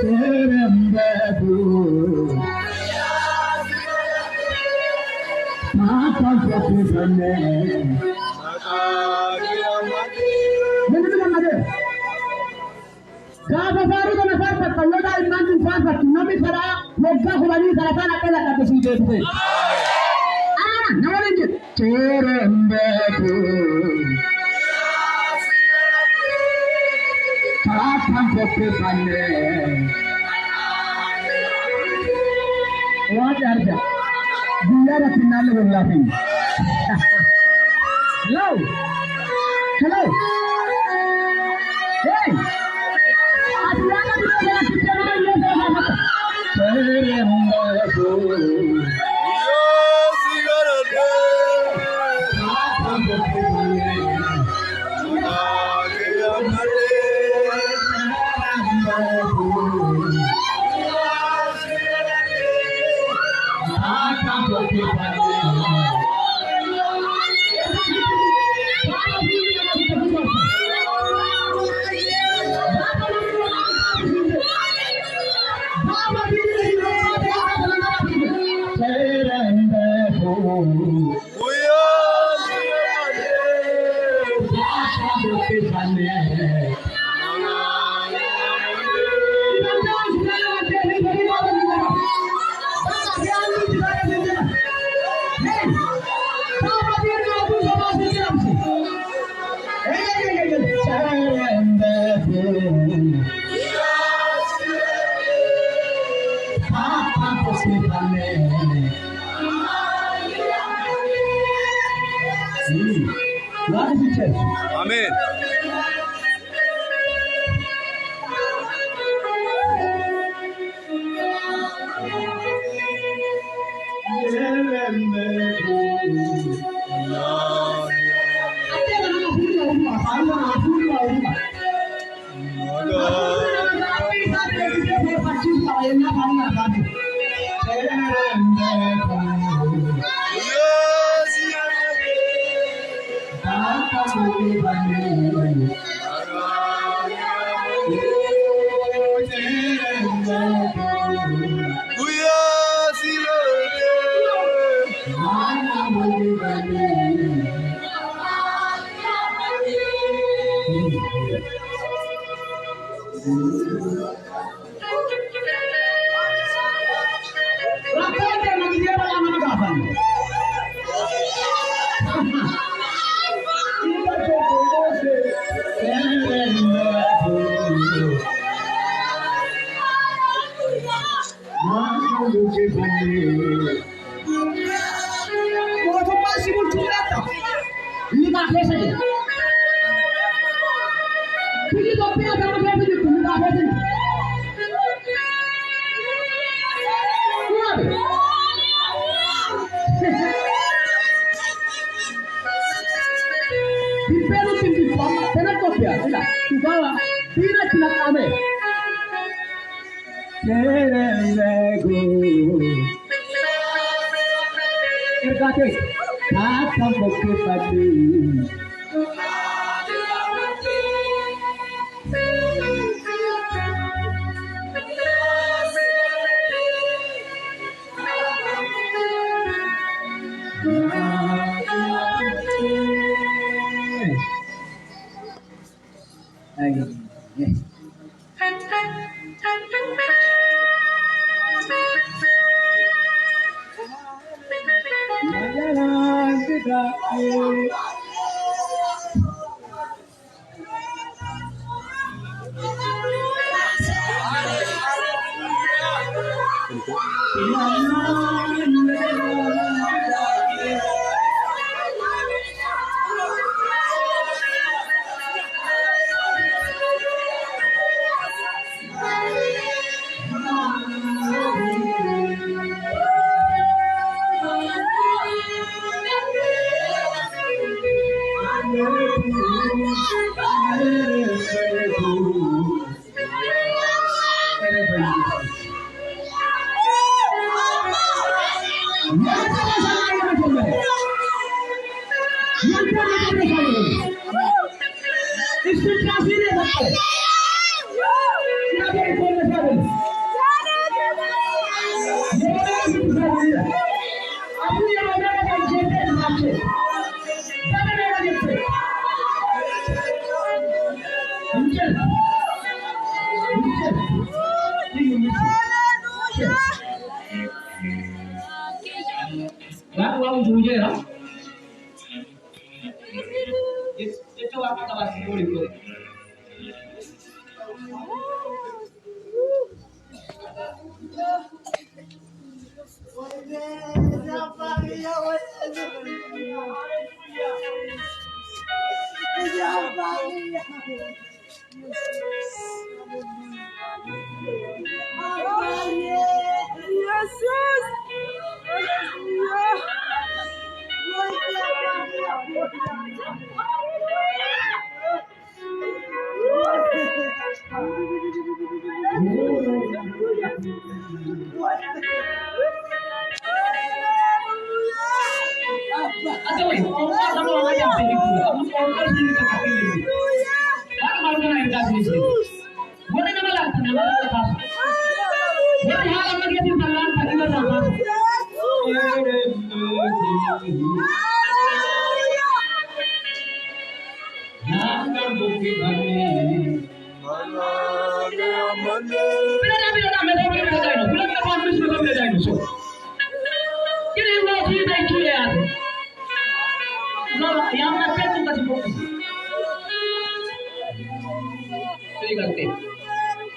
Serembebu, Papa Sophisane, Kaba baru na nafasi pamoja imani sasa tunami sara wajja kubali sara sana kila kabisa ndio. Na wale nje Serembebu, Papa Sophisane. What are they? We are at the end of laughing. Hello? Hello? Hey! At the end of the Amen. Itu waktu kita masih boleh boleh.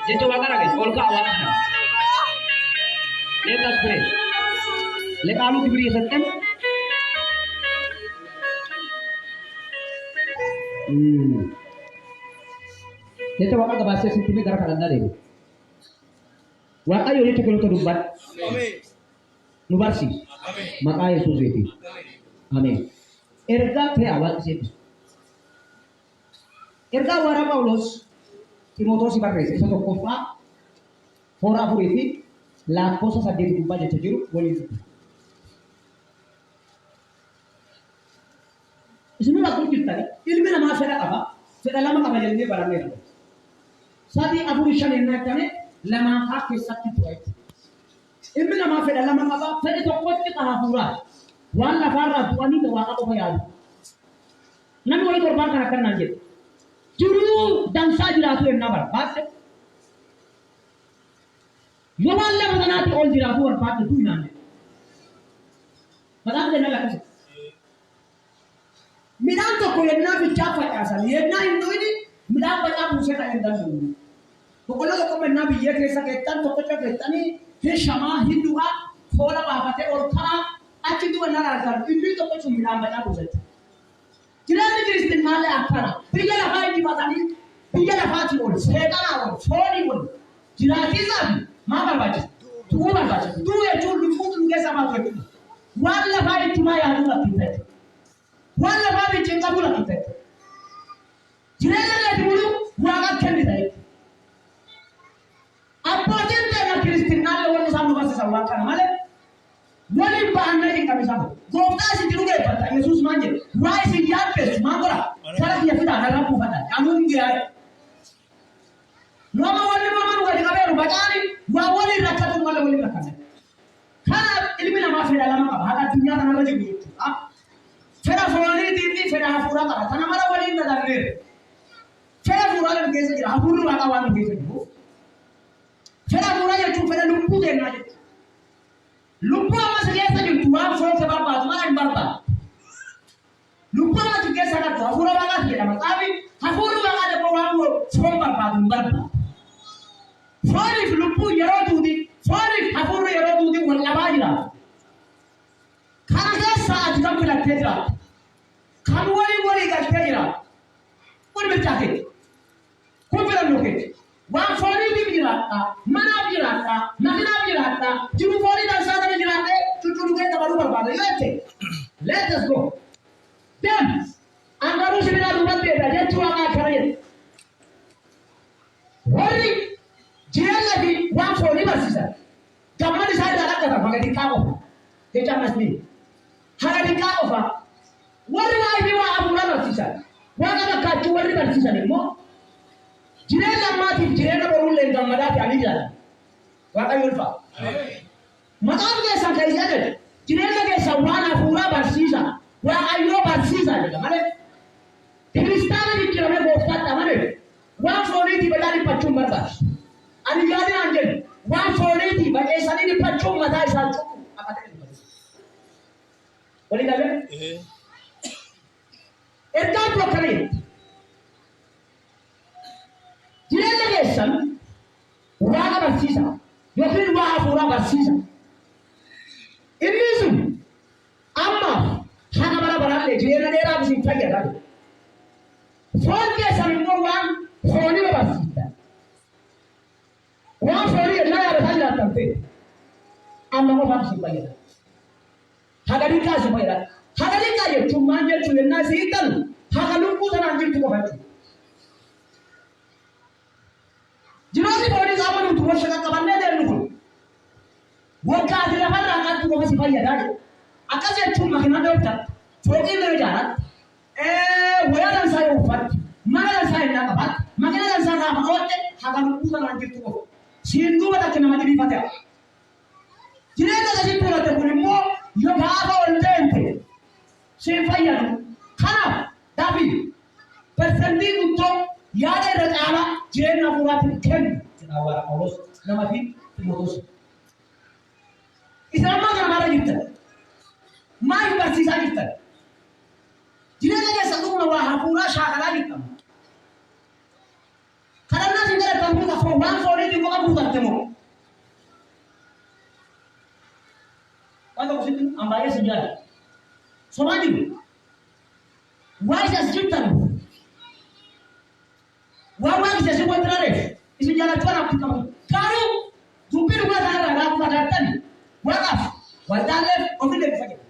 Dia coba kan guys, kalau awal let us pray. Let alu diberi setan. Dia coba kan bahasa sini gara kada deh. Wa ayo itu kalau terumbat. Amin. Nubarsi. Maka Yesus itu. Amin. Erga te awal sini. Erga wara Paulus. Timoteus ibarat itu satu kofa, fora furiti, la cosa saja diubah jadi jujur, boleh itu. Semua aku cerita ni, ilmu nama saya apa? Saya lama kamu jadi barang ni. Saat ini aku bisa ni nak ni, lama kaki sakit tu itu. Ilmu nama saya lama apa? Saya itu kuat kita hafura. Wan la farra tuani tu waka tu bayar. Namun orang korban kan nanti. Juru dan sajiratu yang nabar, baca. Yawan le madanati all jiratu और बात तू ना है बता देना लगा मिलान तो कोई ना भी चापा ऐसा ये ना इंदोनी मिलान बता मुझे का इंदन नहीं तो कोई लोग को ना भी ये कैसा कहता तो कुछ कहता नहीं ये शमा हिंदुआ थोड़ा बाबते और था अच्छी तो ना रहता इंदु तो कुछ मिलान बता मुझे जिलाने के इस्तेमाल है अठारह पिछले लफाई की बात नहीं पिछले लफाई बोल सेटा ना बोल छोड़ी बोल जिलाती साहब माँ पर बाजी तू पर बाजी तू ये जो लुफू तुम कैसा बात करती wan लफाई तुम्हारे आलू लगती है wan लफाई चिंगा बुला लगती है जिलाने के दिमाग वाला खेलने जाए अब पहुँचें तो ना क्रिस्टियन ले वो सामने बस सवाल करना माले Wali bahannya yang kami sama. Gopta si tiru gaya pada Yesus manje. Wai si dia pes mangora. Cara dia sudah ada lampu pada. Kamu dia. Nama wali mama nuga di kafe rupa cari. Wali rakyat tu malah wali rakyat. Karena ilmu nama fira lama apa? Ada dunia tanah lagi begitu. Fira fulani ini fira hafura kah? Tanah malah wali tidak ada. Fira fulani begitu je. Hafuru raka wali begitu. Fira fulani itu fira lumpu deh naje. Lupa masih dia saja tuan soal sebab apa? Mana yang berapa? Lupa masih dia sangat tuan. Hafura banget dia nama. Tapi hafura banget ada orang soal berapa? Sorry, lupa jero tudi. Sorry, hafura jero tudi wala bajira. Karena dia saat kita pilih kerja. Kamu wali kerja jira. Pun bercakap. Kau pilih loket. Wang sorry di jirata, mana jirata, nakina jirata, juru sorry dan sana jirata, cucu kita baru berpada. Let us go. Then, anggaru sebenarnya rumah beda, dia cuma ngajarin. Sorry, jangan lagi wang sorry bersisa. Jangan di sana ada kata, maka di kau, dia jangan sini. Harga di kau apa? Wali lagi wang abulan bersisa. Wang ada kacu wali bersisa ni, mo. Jirela mati jirela baru lenggang madati alija. Waka yulfa. Maaf ke sangkai saja. Jirela ke sawana pura bersisa. Waka yo bersisa juga. Mana? Kristal di kira me bokta tamane. Wang soni di badari pacum berbas. Ani jadi anjen. Wang soni di badai sani di pacum madai satu. Apa tadi? Boleh tak? ergaa tu akkana jedha. Jireenya keessan waaqa barsiisa yookiin waa hafuuraa barsiisa. Inni sun ammaaf haga bara baraallee jireenya dheeraaf isin fayyada. Foon keessan immoo waan foonii barsiisa. Waan foonii irraa yaadataa jiraatan ta'e amma qofaaf isin fayyada. Hagaliikaa isin fayyada. Hagaliikaa jechuun maal jechuun yennaa isin hiitan haga lubbuu sanaan jirtu qofa jechuudha. Jiroonni foonii qaama nuti warsha qaqqabannee deemnu kun waggaa ati lafarraa qaatti qofa si fayyadaa jedha. Akkas jechuun makiinaa dhooftan fooqii illee ijaarratti wayaa dansaa yoo uffatte mana dansaa innaa qabatte makiina dansaa gaafa ootte haga lubbuu sanaan jirtu qofa. Siin duuba takka nama dhibiifate hawa. Jireenya akkasii tuulatte kun immoo yoo gaafa ol deemte siin fayyadu. Kanaaf daabii persentii guddoo yaada irra caalaa jireenya hafuuraatiin kennu jedha Hawaasa Phaawulos nama fi Timootewos. Isin ammaa kana maal jirtan? Maal barsiisaa jirtan? Jireenya keessa dhuguma waa hafuuraa shaakalaa jirtan. Kadhannaa isin galattan buuta foon waan fooniitiin qofa buutatte moo? Waan tokko sitti ambaayee isin jaala. Somaa jiru. Waa isa as jirtan. Waan isa kontrareef isin jaalachuu anaaf qabu. Garuu dubbii dhugaa isaarraa gaafa fagaattan waaqaaf waldaalleef ofillee fayyada.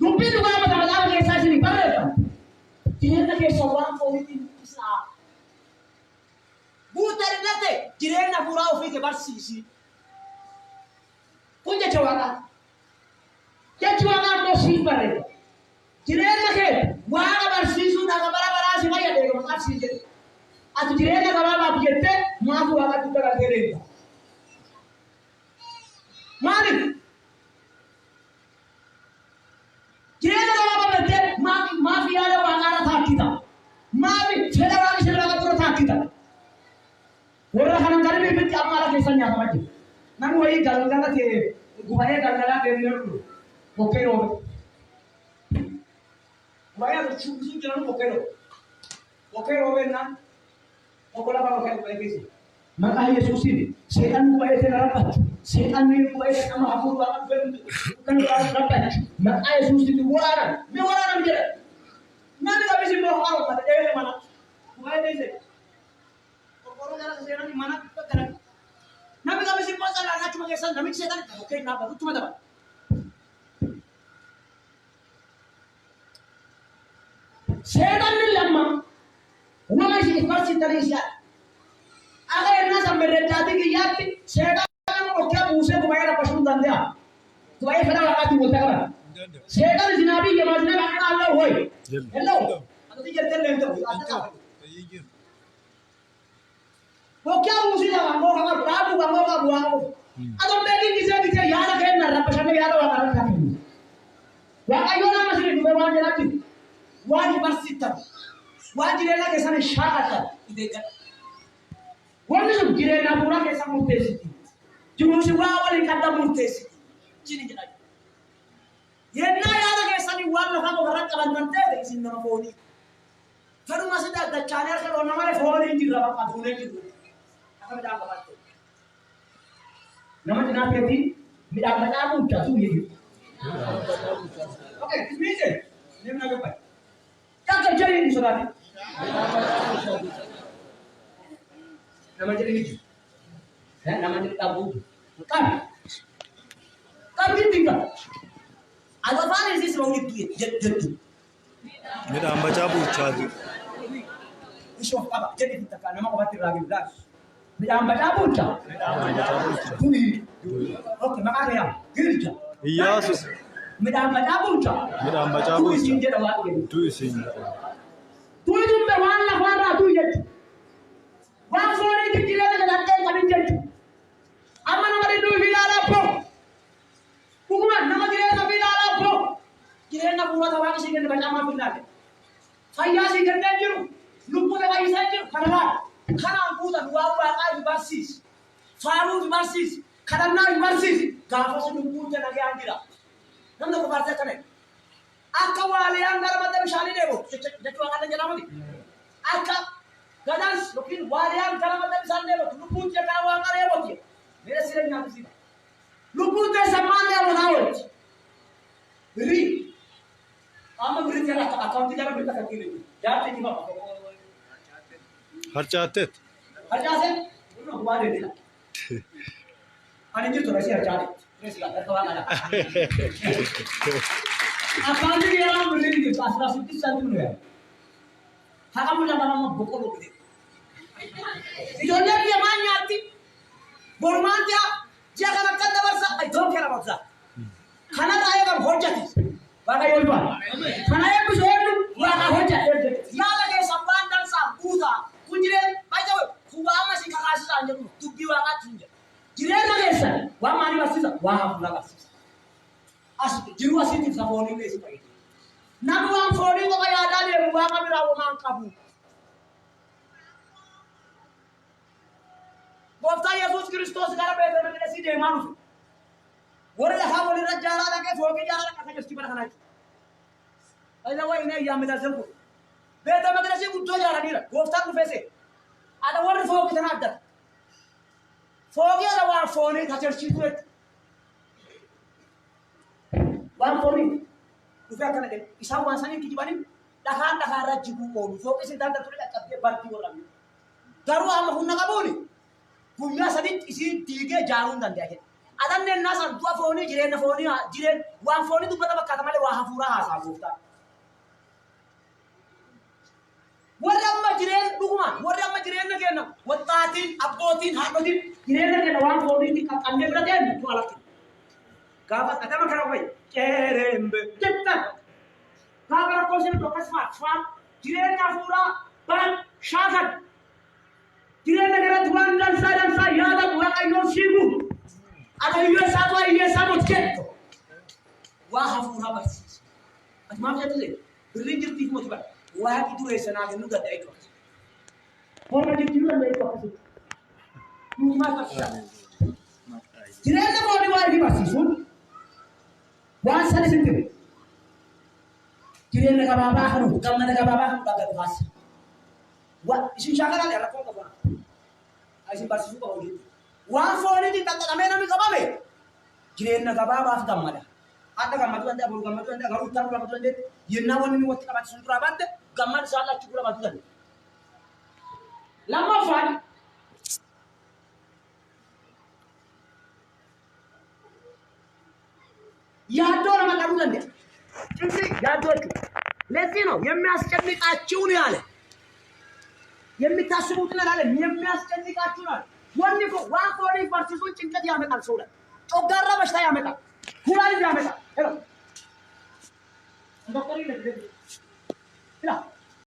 Dubbii dhugaa mata maxaafa keessaa isin barreeffan. Jireenya keessa waan fooniitiin isaa. Buuta dhiyaate jireenya hafuuraa ofiitti barsiisi. Kun jecha waaqaa. Jechi waaqaa immoo siif barreessa. Jireenya kee waaqa barsiisuudhaan bara baraa si fayyada eegama qabsii jedhe. Ati jireenya gabaabaaf jettee maatii waaqatti dabalatee deemta. Maaliif? Jireenya gabaabaaf jettee maatii yaada waaqaadha taakkita. Maatii fedha waaqni sirraa qabu taakkita. Warra kanan gadi bibitti ammaala keessan nyaatamaa jiru. Namni wayii galgala ta'e gubayee galgalaa deemnee jiru. Bokkee roobe. Gubayee chuubisuu jiran bokkee roobe. Bokkee roobee naan. Okola bapa kayak begitu. Maka Yesusin, setan buaya terapat, setan ni buaya sama aku banget bukan terapat. Maka Yesus itu orang je. Nanti kami sih mau orang kata dia di mana? Buaya ni sih. Orang jalan ke sana di mana? Kita nanti kami sih pasal anak cuma kesan, kami setan. Oke, napa? Itu cuma apa? Setan ni lama. Nama isi farsi tarisya. Agar yang nasa meredati kiyati, setan oke musuh kubayar apa sudah dia. Kubayar pada waktu itu boleh kan? Setan di nabi yang masih nak Allah hoy. Hello. Atau tiga terlem tu. Oke musuh yang mau kamu rabu kamu buang. Atau begini bisa ya nak kena apa sana ya ada orang kaki. Wakayo nama masih di bawah jalan. Wajib farsi tar. Wajireenya keessan shaakata ideeggadha. Wanni sun jireenya hafuuraa keessa murteessiti. Jiruusi waa waliin qadda murteessiti. Jini jedha. Yennaa yaada keessanii waan lafaa qofarraa qabantan ta'e isin nama foonii. Fedhuma si dachaanii harka dhoonna malee foonii jirra bakka fuunee jiru. Akka midhaan qabatte. Nama cinaa keetii midhaan badhaa muuddaa tuu jedhu. Okay, ismiite. Nemna gabbay. Kakka jariin sodaati. Nama jadi gitu, nama jadi tabu. Kan tinggal. Ada apa sih semua itu? Jadi. Mira baca buca tu. Isu apa? Jadi kita kan nama khawatir lagi belas. Mira baca buca. Tui. Oke, makanya ya. Gerja. Iya sus. Mira baca buca. Mira baca buca. Tui sinja dah waktu. Tu sing. Tui tu berwarna warna tu jadi. Wang phone itu kira nak datang kami jadi. Amma nama dia dulu hilala po. Hukuman nama dia tapi hilala po. Kira nak buat apa sih kan baca apa hilala. Saya sih kerja juru. Lupa dah bagi saya juru. Karena buat dua kai basis. Faru basis. Karena basis. Gafas lupa jangan lagi andira. Nanda ko baca kan. Akawali anggar mata bishaanii deemu jechuu waan jedhamati. Akka gadans yookiin waariyaan gara mataa bishaan deematu lubbuun kee gara waan qaree booti. Meeshaa siree nyaatisiidha. Lubbuun kee sammaan deemu naa walitti. Birii. Amma birii jala akkaawuntii jala birii takka kiilee. Jaartii ni ba'a. Harcaateet. Harcaasee? Kun waan deemila. Ani jirtu rasii harcaate. Rasii akka waan kana. Akkaawuntii jala birii ni jirtu asirraa sitti santi nu yaada. Haka muda nama bokolo bide. Ijoollee biyya maan nyaatti? Bormaan jaa ji'a kana akka dabarsa I don't care about that. Kanarraa eegam hojjati. Waaqa yoo dhufa. Kana eebbisu eebbi waaqa hojjati. Yaada keessa waan dansaa guutaa kun jireen baay'ee kubaama si karaasisaan jedhu dubbii waaqaatti hin jedhu. Jireenya keessa waan maanii barsiisa waa hafuura barsiisa. As jiru asitti safoonii keessa fayyadu. Nama waan foonii qofa yaadaa deemu waaqa biraa waan qabu. Gooftaan Yesuus Kiristoos gara beeta maqdisii deemaa dhufe. Warri lafaa walirra jaalaa dhaqee fookii jaalaa dhaqee jirti bara kanatti. Ayda waa inni ayyaamee taasisan kun. Beeta maqdisii guddoo jaalaniira. Gooftaan dhufeese. Ada warri fookii tana addata. Fookii ada waan foonii tajaajilchiisu jechuudha. Waan foonii. Dhufee akkana jedhe isaan waan sanii kijibanii dhakaan dhakaarraa jiguu oolu fooqi isin daandii ture dhaqqabdee bartii warramne garuu amma humna qabuuni guyyaa saditti isii diigee jaaruu hin danda'a jedhe adanneen naasan du'a foonii jireenya foonii waan foonii dubbata fakkaata malee waa hafuuraa haasaa gooftaa warri amma jireenya dhugumaan warri amma jireenya kenna waxxaatiin abbootiin haadhotiin jireenya kenna waan fooniitiin qaqqannee bira deemnu tu alatti gaafa adama kana wayi kerembe jetta gaafa rakkoon tokko smart farm jireenya hafuuraa ban shaakan jireenya gara waan dansaa yaada waaqayyoon siigu adayyoo isaa waa hiyyeessaa motjetto waa hafuuraa barsiisa ati maaf jettee birriin jirtiif moti bara waaqi dureessa naa kennu gadda eetu warra jirtiif gadda eetu akkasitti nuumaa barsiisa jireenya boodii waa ifi barsiisuun waan sana sitti jireenya gabaabaa kanu gammada gabaabaa kanu dhagga dhufaas isin shaakalaadha rakkoon qabu isin barsiisuu qabu hojii waan fooniitiin qaqqaqamee namni qabame jireenya gabaabaaf gammada adda gammadu danda'e aburu gammadu danda'e garuu itti gammadu danda'e yennaa wanni inni watti qabate sun duraa baadde gammada isaa lachi gura baatu danda'e lammaffaan ያለው ለማቀሩ ዘንድ እንጂ ያዶቹ ለዚህ ነው የሚያስጨንቃችሁን ያለ የሚታስቡት ነገር አለ የሚያስጨንቃችሁን አለ ወንድኮ ዋፎሪ ቨርሲሱን ጭንቀት ያመጣል ሰው ላይ ጮጋራ በሽታ ያመጣል ኩላሊት ያመጣል ዶክተር ይለኝ